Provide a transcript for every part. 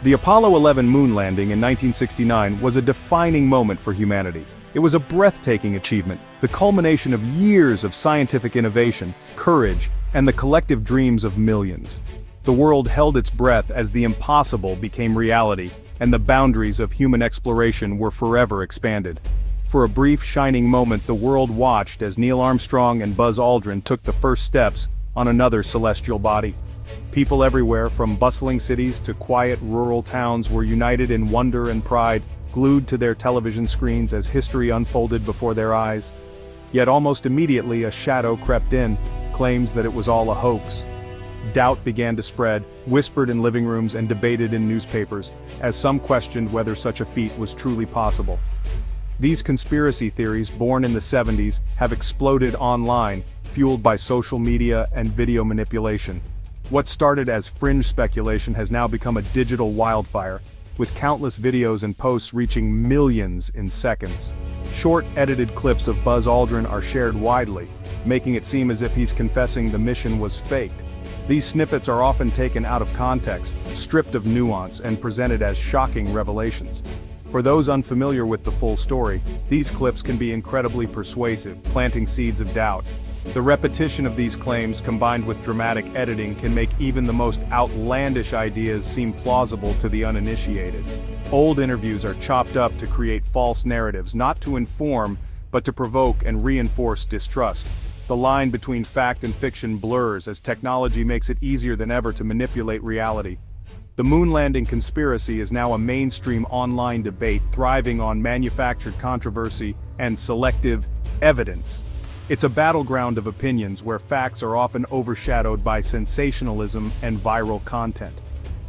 The Apollo 11 moon landing in 1969 was a defining moment for humanity. It was a breathtaking achievement, the culmination of years of scientific innovation, courage, and the collective dreams of millions. The world held its breath as the impossible became reality, and the boundaries of human exploration were forever expanded. For a brief, shining moment, the world watched as Neil Armstrong and Buzz Aldrin took the first steps on another celestial body. People everywhere, from bustling cities to quiet rural towns, were united in wonder and pride, glued to their television screens as history unfolded before their eyes. Yet almost immediately a shadow crept in, claims that it was all a hoax. Doubt began to spread, whispered in living rooms and debated in newspapers, as some questioned whether such a feat was truly possible. These conspiracy theories, born in the 70s, have exploded online, fueled by social media and video manipulation. What started as fringe speculation has now become a digital wildfire, with countless videos and posts reaching millions in seconds. Short, edited clips of Buzz Aldrin are shared widely, making it seem as if he's confessing the mission was faked. These snippets are often taken out of context, stripped of nuance, and presented as shocking revelations. For those unfamiliar with the full story, these clips can be incredibly persuasive, planting seeds of doubt. The repetition of these claims, combined with dramatic editing, can make even the most outlandish ideas seem plausible to the uninitiated. Old interviews are chopped up to create false narratives, not to inform, but to provoke and reinforce distrust. The line between fact and fiction blurs as technology makes it easier than ever to manipulate reality. The moon landing conspiracy is now a mainstream online debate thriving on manufactured controversy and selective evidence. It's a battleground of opinions where facts are often overshadowed by sensationalism and viral content.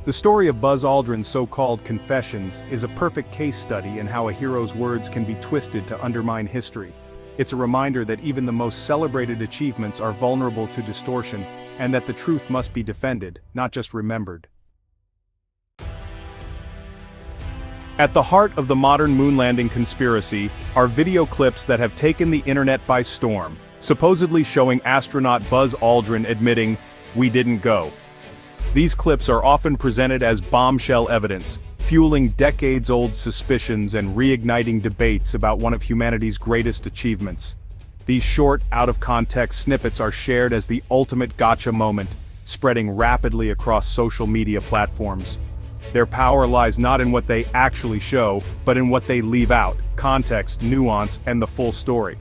The story of Buzz Aldrin's so-called confessions is a perfect case study in how a hero's words can be twisted to undermine history. It's a reminder that even the most celebrated achievements are vulnerable to distortion, and that the truth must be defended, not just remembered. At the heart of the modern moon landing conspiracy are video clips that have taken the internet by storm, supposedly showing astronaut Buzz Aldrin admitting, "We didn't go." These clips are often presented as bombshell evidence, fueling decades-old suspicions and reigniting debates about one of humanity's greatest achievements. These short, out-of-context snippets are shared as the ultimate gotcha moment, spreading rapidly across social media platforms. Their power lies not in what they actually show, but in what they leave out: context, nuance, and the full story.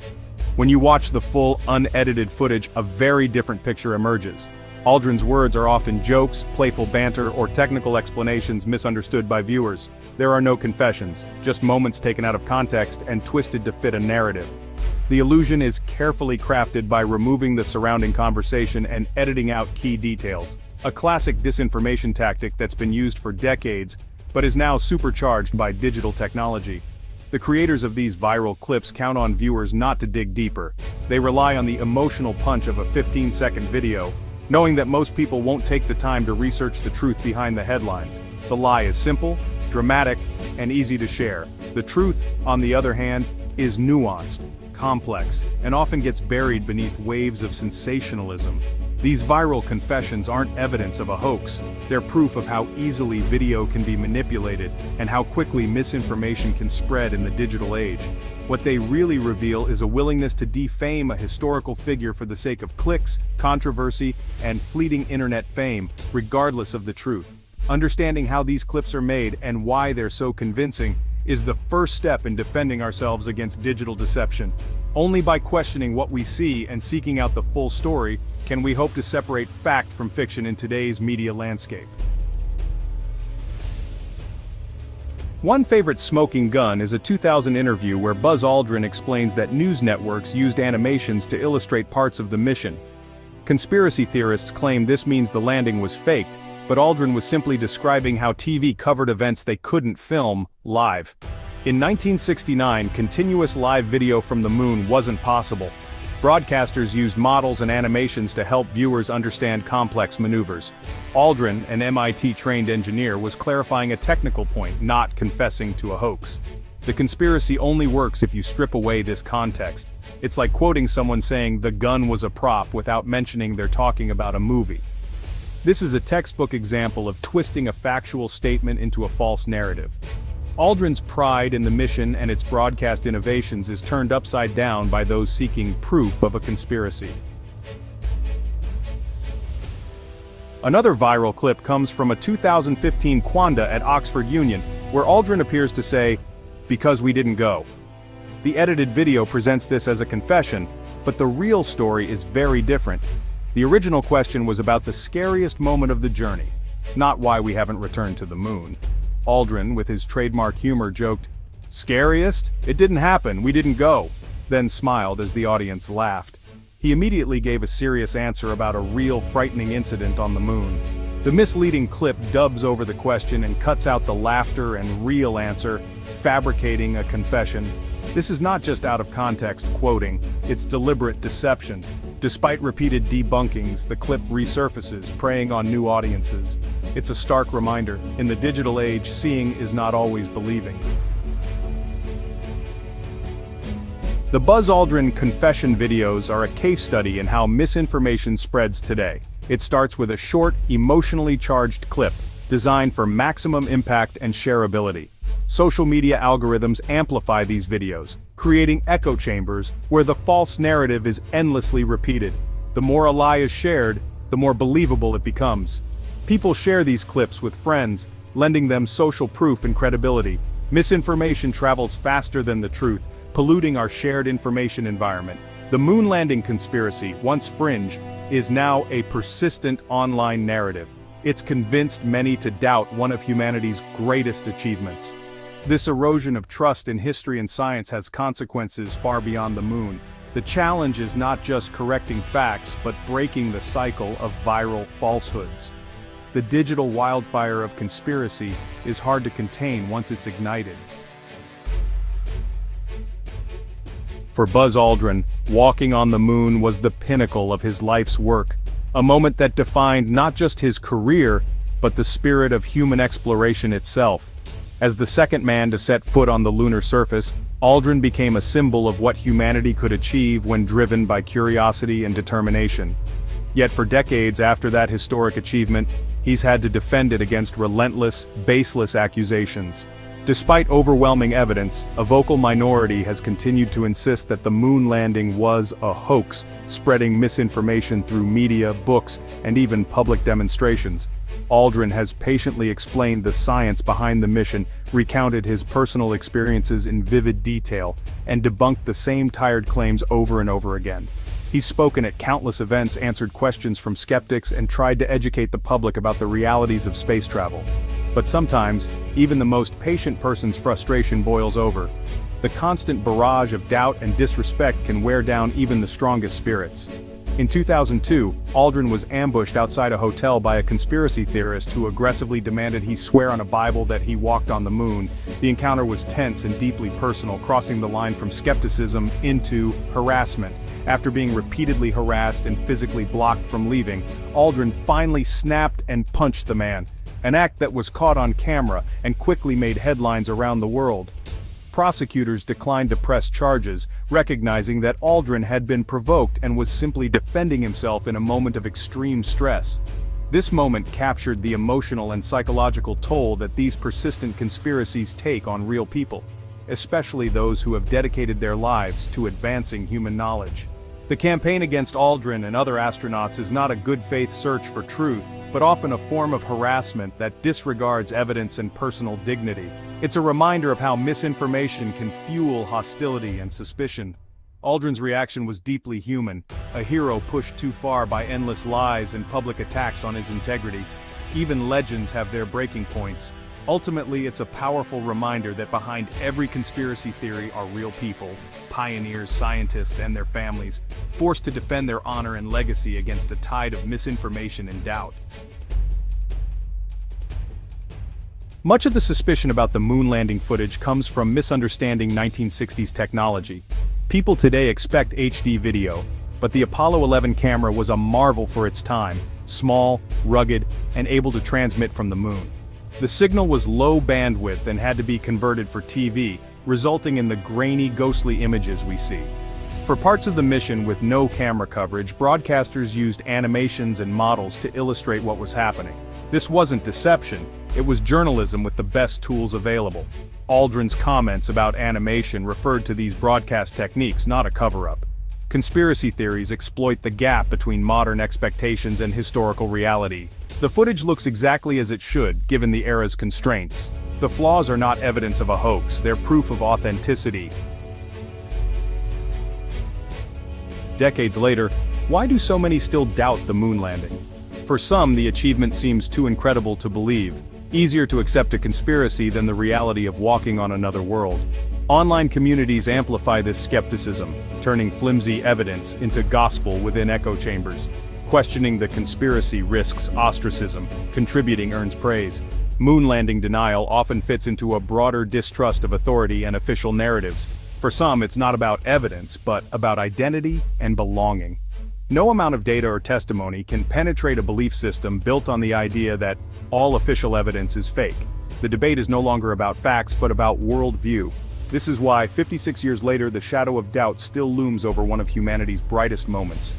When you watch the full, unedited footage, a very different picture emerges. Aldrin's words are often jokes, playful banter, or technical explanations misunderstood by viewers. There are no confessions, just moments taken out of context and twisted to fit a narrative. The illusion is carefully crafted by removing the surrounding conversation and editing out key details. A classic disinformation tactic that's been used for decades, but is now supercharged by digital technology. The creators of these viral clips count on viewers not to dig deeper. They rely on the emotional punch of a 15-second video, knowing that most people won't take the time to research the truth behind the headlines. The lie is simple, dramatic, and easy to share. The truth, on the other hand, is nuanced, complex, and often gets buried beneath waves of sensationalism. These viral confessions aren't evidence of a hoax. They're proof of how easily video can be manipulated and how quickly misinformation can spread in the digital age. What they really reveal is a willingness to defame a historical figure for the sake of clicks, controversy, and fleeting internet fame, regardless of the truth. Understanding how these clips are made and why they're so convincing is the first step in defending ourselves against digital deception. Only by questioning what we see and seeking out the full story can we hope to separate fact from fiction in today's media landscape. One favorite smoking gun is a 2000 interview where Buzz Aldrin explains that news networks used animations to illustrate parts of the mission. Conspiracy theorists claim this means the landing was faked, but Aldrin was simply describing how TV covered events they couldn't film live. In 1969, continuous live video from the moon wasn't possible. Broadcasters used models and animations to help viewers understand complex maneuvers. Aldrin, an MIT-trained engineer, was clarifying a technical point, not confessing to a hoax. The conspiracy only works if you strip away this context. It's like quoting someone saying the gun was a prop without mentioning they're talking about a movie. This is a textbook example of twisting a factual statement into a false narrative. Aldrin's pride in the mission and its broadcast innovations is turned upside down by those seeking proof of a conspiracy. Another viral clip comes from a 2015 Quanda at Oxford Union, where Aldrin appears to say, "Because we didn't go." The edited video presents this as a confession, but the real story is very different. The original question was about the scariest moment of the journey, not why we haven't returned to the moon. Aldrin, with his trademark humor, joked, "Scariest? It didn't happen, we didn't go," then smiled as the audience laughed. He immediately gave a serious answer about a real frightening incident on the moon. The misleading clip dubs over the question and cuts out the laughter and real answer, fabricating a confession. This is not just out of context quoting, it's deliberate deception. Despite repeated debunkings, the clip resurfaces, preying on new audiences. It's a stark reminder, in the digital age, seeing is not always believing. The Buzz Aldrin confession videos are a case study in how misinformation spreads today. It starts with a short, emotionally charged clip, designed for maximum impact and shareability. Social media algorithms amplify these videos, creating echo chambers where the false narrative is endlessly repeated. The more a lie is shared, the more believable it becomes. People share these clips with friends, lending them social proof and credibility. Misinformation travels faster than the truth, polluting our shared information environment. The moon landing conspiracy, once fringe, is now a persistent online narrative. It's convinced many to doubt one of humanity's greatest achievements. This erosion of trust in history and science has consequences far beyond the moon. The challenge is not just correcting facts, but breaking the cycle of viral falsehoods. The digital wildfire of conspiracy is hard to contain once it's ignited. For Buzz Aldrin, walking on the moon was the pinnacle of his life's work, a moment that defined not just his career, but the spirit of human exploration itself. As the second man to set foot on the lunar surface, Aldrin became a symbol of what humanity could achieve when driven by curiosity and determination. Yet for decades after that historic achievement, he's had to defend it against relentless, baseless accusations. Despite overwhelming evidence, a vocal minority has continued to insist that the moon landing was a hoax, spreading misinformation through media, books, and even public demonstrations. Aldrin has patiently explained the science behind the mission, recounted his personal experiences in vivid detail, and debunked the same tired claims over and over again. He's spoken at countless events, answered questions from skeptics, and tried to educate the public about the realities of space travel. But sometimes, even the most patient person's frustration boils over. The constant barrage of doubt and disrespect can wear down even the strongest spirits. In 2002, Aldrin was ambushed outside a hotel by a conspiracy theorist who aggressively demanded he swear on a Bible that he walked on the moon. The encounter was tense and deeply personal, crossing the line from skepticism into harassment. After being repeatedly harassed and physically blocked from leaving, Aldrin finally snapped and punched the man, an act that was caught on camera and quickly made headlines around the world. Prosecutors declined to press charges, recognizing that Aldrin had been provoked and was simply defending himself in a moment of extreme stress. This moment captured the emotional and psychological toll that these persistent conspiracies take on real people, especially those who have dedicated their lives to advancing human knowledge. The campaign against Aldrin and other astronauts is not a good-faith search for truth, but often a form of harassment that disregards evidence and personal dignity. It's a reminder of how misinformation can fuel hostility and suspicion. Aldrin's reaction was deeply human, a hero pushed too far by endless lies and public attacks on his integrity. Even legends have their breaking points. Ultimately, it's a powerful reminder that behind every conspiracy theory are real people, pioneers, scientists, and their families, forced to defend their honor and legacy against a tide of misinformation and doubt. Much of the suspicion about the moon landing footage comes from misunderstanding 1960s technology. People today expect HD video, but the Apollo 11 camera was a marvel for its time, small, rugged, and able to transmit from the moon. The signal was low bandwidth and had to be converted for TV, resulting in the grainy, ghostly images we see. For parts of the mission with no camera coverage, broadcasters used animations and models to illustrate what was happening. This wasn't deception, it was journalism with the best tools available. Aldrin's comments about animation referred to these broadcast techniques, not a cover-up. Conspiracy theories exploit the gap between modern expectations and historical reality. The footage looks exactly as it should, given the era's constraints. The flaws are not evidence of a hoax, they're proof of authenticity. Decades later, why do so many still doubt the moon landing? For some, the achievement seems too incredible to believe. Easier to accept a conspiracy than the reality of walking on another world. Online communities amplify this skepticism, turning flimsy evidence into gospel within echo chambers. Questioning the conspiracy risks ostracism, contributing earns praise. Moon landing denial often fits into a broader distrust of authority and official narratives. For some, it's not about evidence, but about identity and belonging. No amount of data or testimony can penetrate a belief system built on the idea that all official evidence is fake. The debate is no longer about facts, but about worldview. This is why, 56 years later, the shadow of doubt still looms over one of humanity's brightest moments.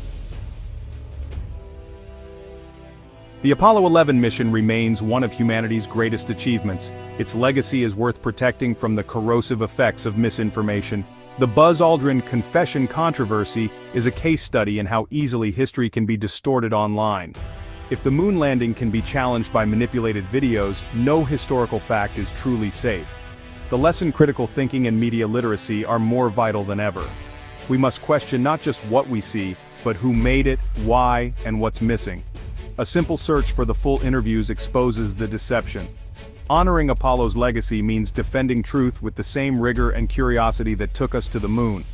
The Apollo 11 mission remains one of humanity's greatest achievements. Its legacy is worth protecting from the corrosive effects of misinformation. The Buzz Aldrin confession controversy is a case study in how easily history can be distorted online. If the moon landing can be challenged by manipulated videos, no historical fact is truly safe. The lesson critical thinking and media literacy are more vital than ever. We must question not just what we see, but who made it, why, and what's missing. A simple search for the full interviews exposes the deception. Honoring Apollo's legacy means defending truth with the same rigor and curiosity that took us to the moon.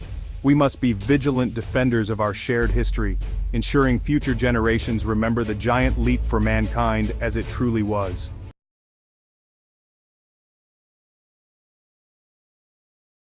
We must be vigilant defenders of our shared history, ensuring future generations remember the giant leap for mankind as it truly was.